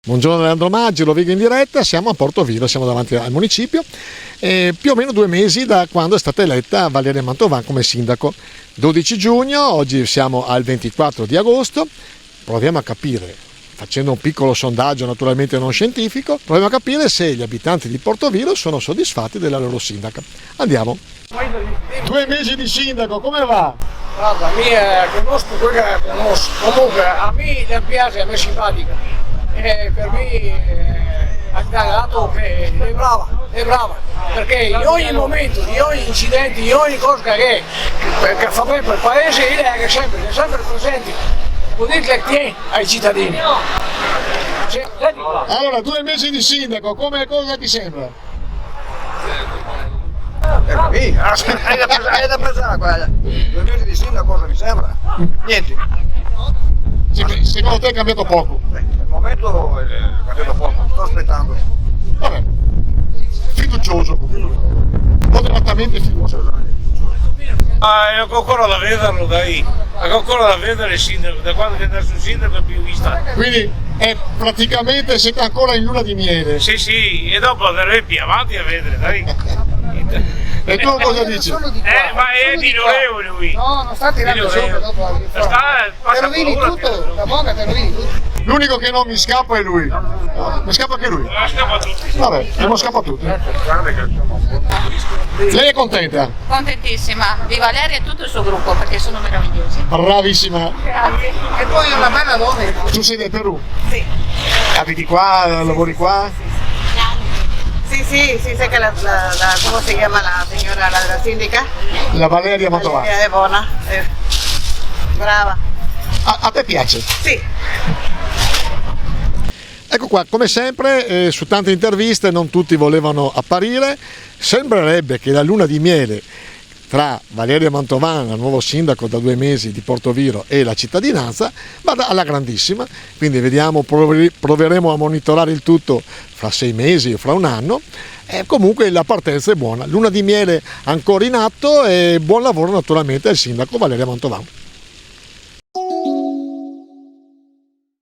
Buongiorno Leandro Maggi, lo vedo in diretta, siamo a Portoviro, siamo davanti al municipio, più o meno 2 mesi da quando è stata eletta Valeria Mantovan come sindaco. 12 giugno, oggi siamo al 24 di agosto, proviamo a capire, facendo un piccolo sondaggio naturalmente non scientifico, proviamo a capire se gli abitanti di Portoviro sono soddisfatti della loro sindaca. Andiamo. 2 mesi di sindaco, come va? Guarda, conosco quello che conosco, comunque a me piace, a me è simpatica. E per me ha dato che è brava, perché in ogni momento, in ogni incidente, in ogni cosa che fa bene per il paese, lei è sempre presente, vuol dire che tiene ai cittadini. Allora, 2 mesi di sindaco, come cosa ti sembra? Hai da pensare quella. 2 mesi di sindaco cosa mi sembra? Niente. Secondo te è cambiato poco? Al momento è cambiato poco, sto aspettando. Vabbè, fiducioso comunque, moderatamente fiducioso. È ancora da vederlo, dai, è ancora da vedere il sindaco, da quando è andato il sindaco è più vista. Quindi praticamente siete ancora in luna di miele. Sì, e dopo andremo più avanti a vedere, dai. E tu cosa dici? Ma è di Noveo lui. No, non sta tirando sopra dopo. Te rovini tutto, da bocca te rovini tutto. L'unico che non mi scappa è lui. Mi scappa anche lui. Scappa tutti. Vabbè, non scappa tutti. Lei è contenta? Contentissima di Valeria e tutto il suo gruppo perché sono meravigliosi. Bravissima. Grazie. E poi una bella dove? Tu sei del Perù? Sì. Abiti qua, lavori qua? Sì, sai che come si chiama la signora, la sindaca? La Valeria Mantovan. È buona, è brava. A te piace? Sì. Ecco qua, come sempre, su tante interviste non tutti volevano apparire. Sembrerebbe che la luna di miele tra Valeria Mantovan, il nuovo sindaco da 2 mesi di Portoviro, e la cittadinanza vada alla grandissima, quindi vediamo, proveremo a monitorare il tutto fra 6 mesi o fra 1 anno. Comunque la partenza è buona, luna di miele ancora in atto e buon lavoro naturalmente al sindaco Valeria Mantovan.